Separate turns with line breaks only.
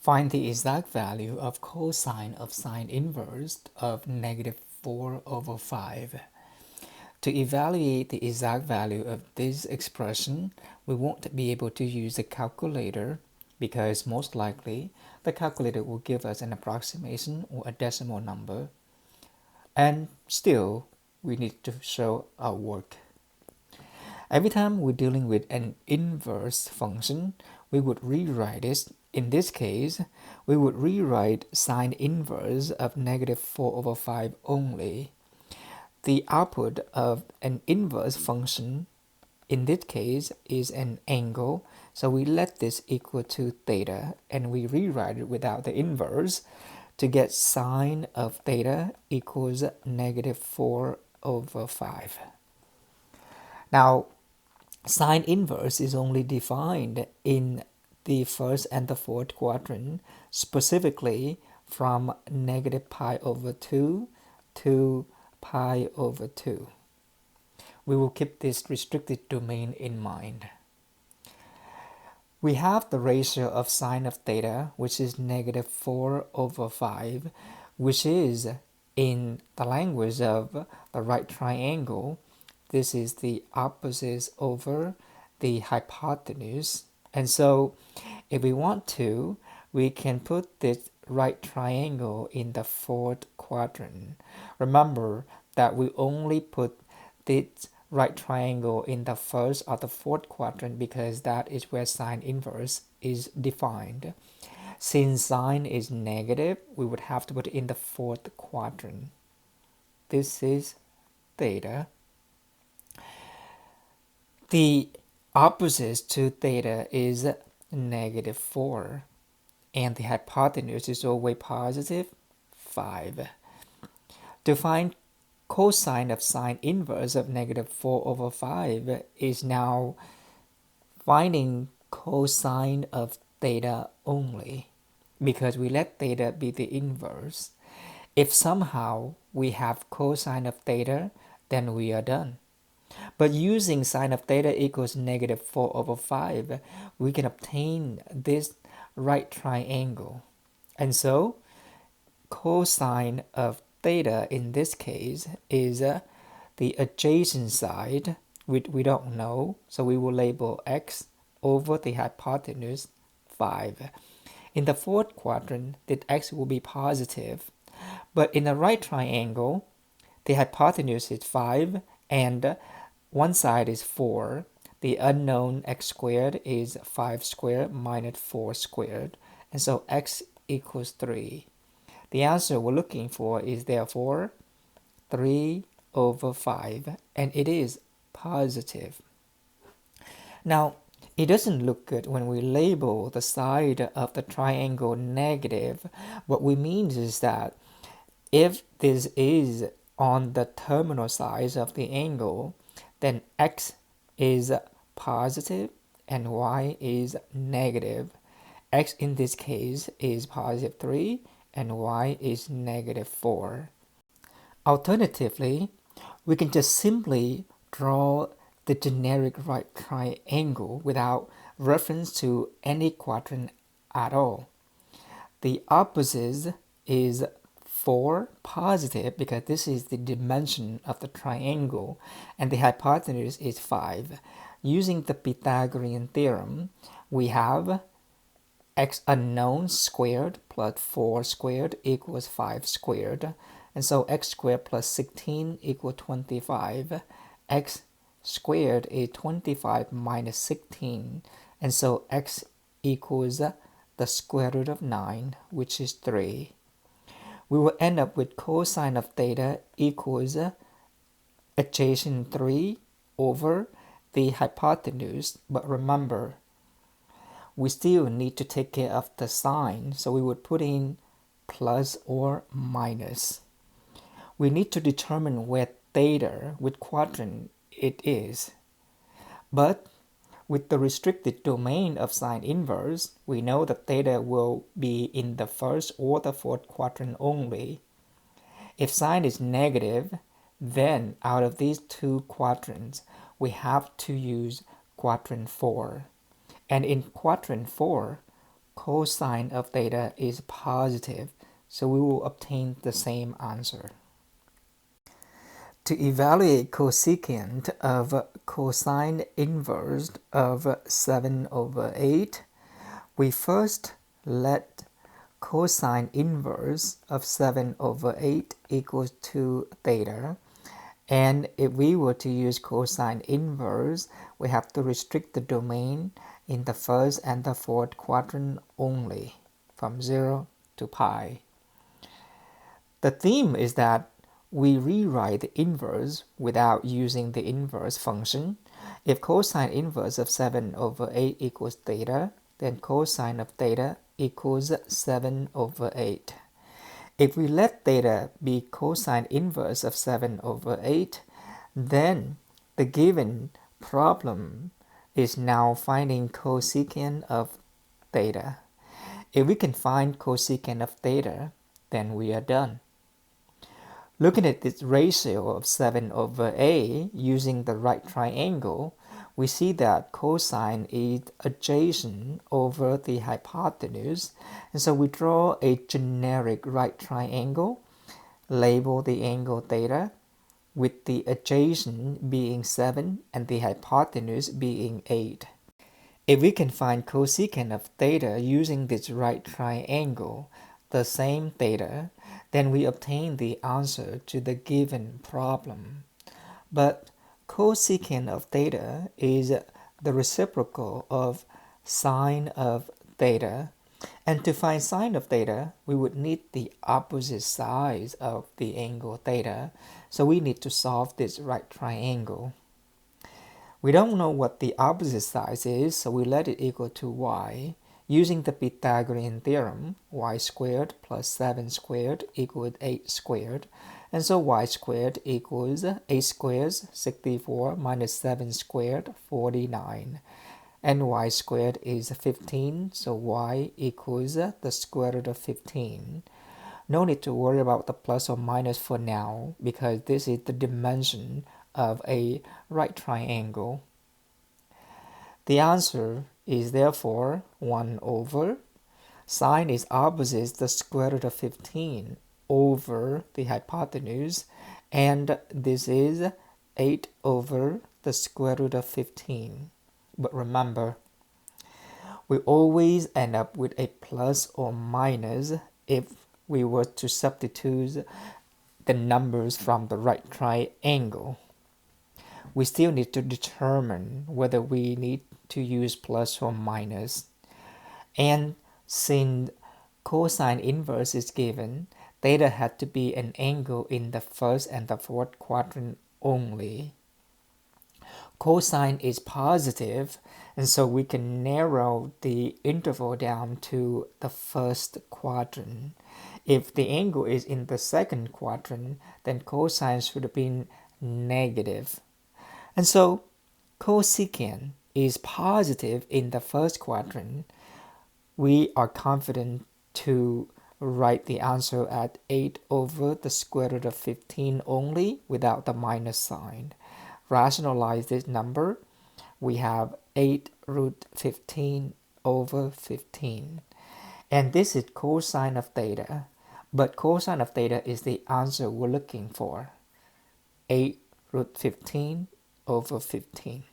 Find the exact value of cosine of sine inverse of -4/5. To evaluate the exact value of this expression, we won't be able to use a calculator because most likely the calculator will give us an approximation or a decimal number. And still, we need to show our work. Every time we're dealing with an inverse function, we would rewrite it. In this case, we would rewrite sine inverse of -4/5 only. The output of an inverse function in this case is an angle, so we let this equal to theta and we rewrite it without the inverse to get sine of theta equals -4/5. Now, sine inverse is only defined in the first and the fourth quadrant, specifically from -pi/2 to pi/2. We will keep this restricted domain in mind. We have the ratio of sine of theta, which is -4/5, which is, in the language of the right triangle, this is the opposite over the hypotenuse. And so if we want to, we can put this right triangle in the fourth quadrant. Remember that we only put this right triangle in the first or the fourth quadrant because that is where sine inverse is defined. Since sine is negative, we would have to put it in the fourth quadrant. This is theta. The opposite to theta is -4, and the hypotenuse is always positive 5. To find cosine of sine inverse of -4/5 is now finding cosine of theta only, because we let theta be the inverse. If somehow we have cosine of theta, then we are done. But using sine of theta equals -4/5, we can obtain this right triangle. And so cosine of theta in this case is the adjacent side, which we don't know, so we will label x over the hypotenuse 5. In the fourth quadrant, the x will be positive, but in the right triangle, the hypotenuse is 5 and one side is 4. The unknown x squared is 5 squared minus 4 squared, and so x equals 3. The answer we're looking for is therefore 3/5, and it is positive. Now, it doesn't look good when we label the side of the triangle negative. What we mean is that if this is on the terminal sides of the angle, then x is positive and y is negative. X in this case is positive 3 and y is -4. Alternatively, we can just simply draw the generic right triangle without reference to any quadrant at all. The opposite is 4 positive because this is the dimension of the triangle and the hypotenuse is 5. Using the Pythagorean theorem, we have x unknown squared plus 4 squared equals 5 squared, and so x squared plus 16 equals 25. X squared is 25 minus 16, and so x equals the square root of 9, which is 3. We will end up with cosine of theta equals adjacent 3 over the hypotenuse. But remember, we still need to take care of the sign, so we would put in plus or minus. We need to determine where theta, which quadrant it is. But with the restricted domain of sine inverse, we know that theta will be in the first or the fourth quadrant only. If sine is negative, then out of these two quadrants, we have to use quadrant 4. And in quadrant 4, cosine of theta is positive, so we will obtain the same answer. To evaluate cosecant of cosine inverse of 7 over 8, we first let cosine inverse of 7 over 8 equals to theta. And if we were to use cosine inverse, we have to restrict the domain in the first and the fourth quadrant only, from 0 to pi. The theme is that we rewrite the inverse without using the inverse function. If cosine inverse of 7 over 8 equals theta, then cosine of theta equals 7 over 8. If we let theta be cosine inverse of 7 over 8, then the given problem is now finding cosecant of theta. If we can find cosecant of theta, then we are done. Looking at this ratio of 7 over a using the right triangle, we see that cosine is adjacent over the hypotenuse, and so we draw a generic right triangle, label the angle theta, with the adjacent being 7 and the hypotenuse being 8. If we can find cosecant of theta using this right triangle, the same theta, then we obtain the answer to the given problem. But cosecant of theta is the reciprocal of sine of theta, and to find sine of theta, we would need the opposite sides of the angle theta, so we need to solve this right triangle. We don't know what the opposite side is, so we let it equal to y. Using the Pythagorean theorem, y squared plus 7 squared equals 8 squared. And so y squared equals 8 squares, 64, minus 7 squared, 49. And y squared is 15, so y equals the square root of 15. No need to worry about the plus or minus for now, because this is the dimension of a right triangle. The answer is therefore 1 over, sine is opposite the square root of 15 over the hypotenuse, and this is 8 over the square root of 15. But remember, we always end up with a plus or minus if we were to substitute the numbers from the right triangle. We still need to determine whether we need to use plus or minus. And since cosine inverse is given, theta had to be an angle in the first and the fourth quadrant only. Cosine is positive, and so we can narrow the interval down to the first quadrant. If the angle is in the second quadrant, then cosine should have been negative. And so cosecant is positive in the first quadrant. We are confident to write the answer at 8 over the square root of 15 only without the minus sign. Rationalize this number. We have 8 root 15 over 15. And this is cosine of theta. But cosine of theta is the answer we're looking for. 8 root 15 over 15.